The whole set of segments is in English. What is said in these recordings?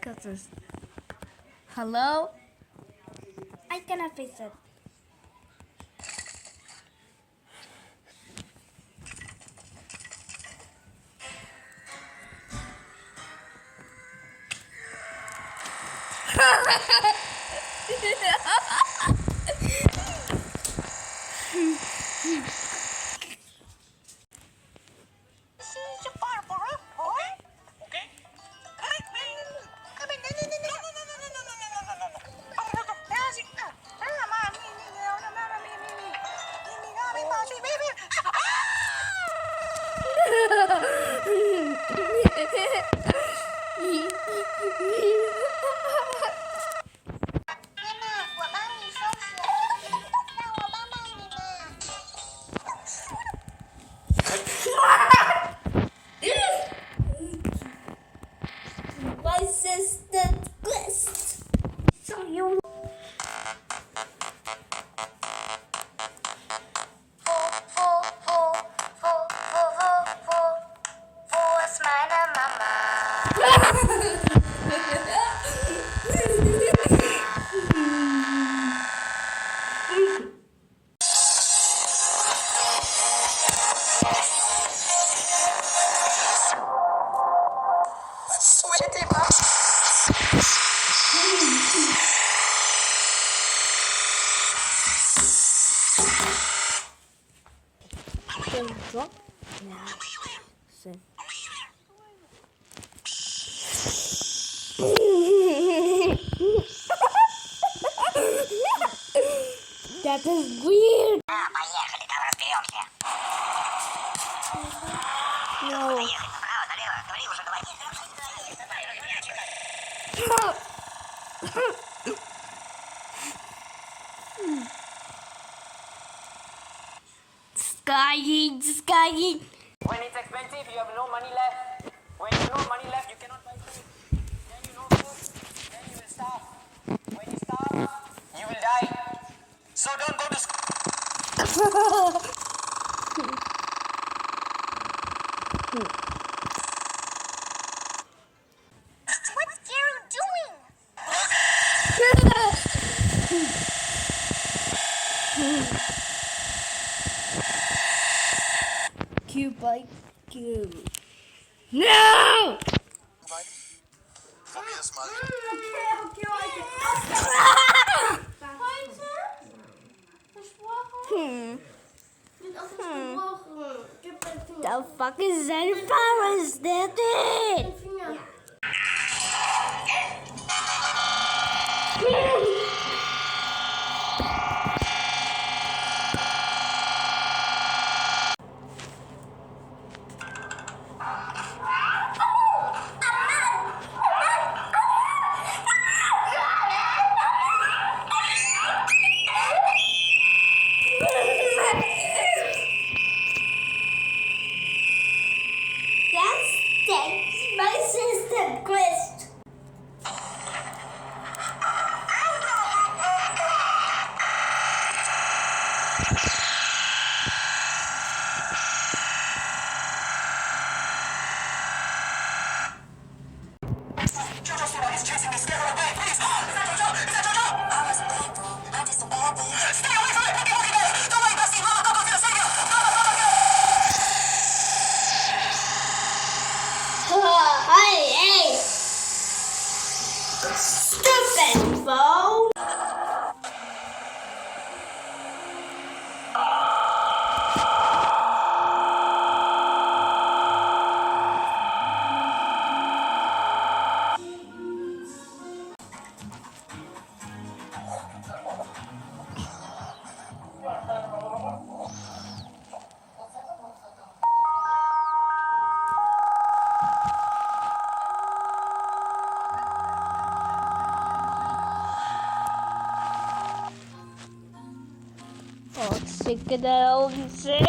Got this. Hello? I cannot fix it. My assistant quest. So you. Wo ist meine Mama? Sweetie Mama. Can you drop? No. So. That is weird. No. Skying. When it's expensive, you have no money left. When you have no money left, you cannot buy food. Then you no food, then you will starve. When you starve, you will die. So don't go to school. What's Jerry doing? Cube by cube. No! Von mir ist mal. The fuck is that virus? That's it! That's my sister quest. Jojo is chasing me. Stay away, please. Is that Jojo? Is that Jojo? I wasn't bad boy. I did some bad things. Stay away from me. Boogie, boogie, boogie. Don't worry, Bessie. Mama, go get a savior. Mama, go. Hey! Stupid phone! Oh, sick of that old sick!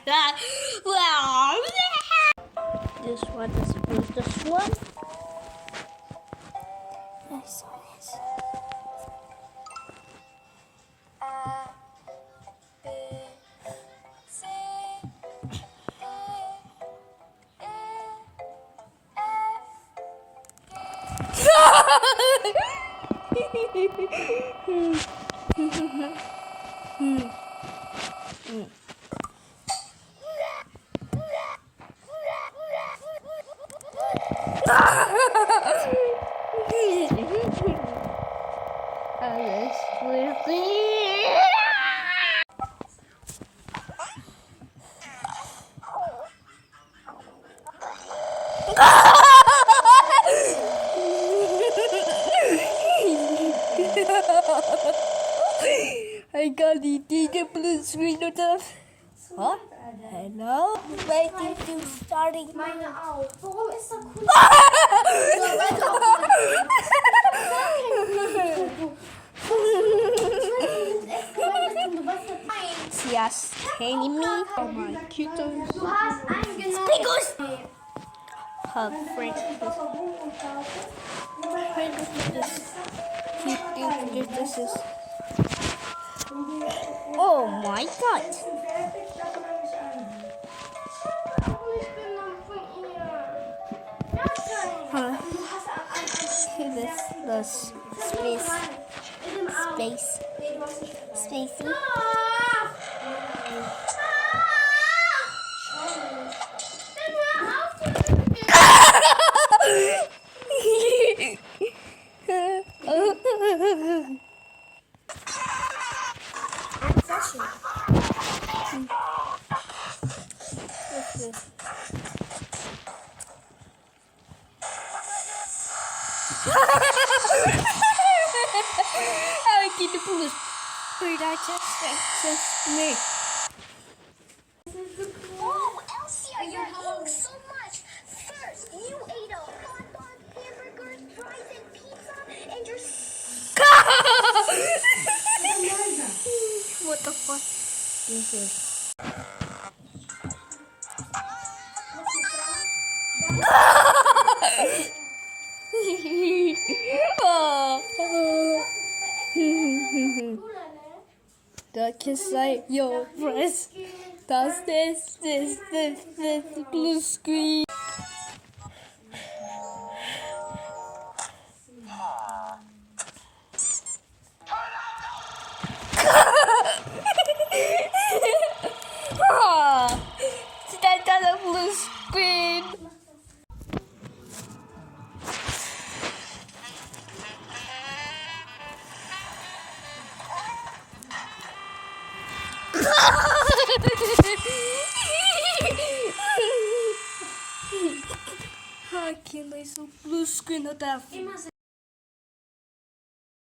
This one is this one. I saw this. A, B, C, D, E, I got the blue screen of the. What? Hello? Waiting to starting. Meine auch. Warum ist so cool? Yes, telling me. Oh my cuties. Du hast eingenommen. Her friend. This is. Oh my god. Huh. This spacey. I get the police. But I just me. Oh, Elsia, you're eating so much. First, you ate a hot dog, hamburgers, fries, and pizza, and you're What the fuck? This is. That can say your friends. Does this blue screen. That blue screen. How can I so blue screen of that?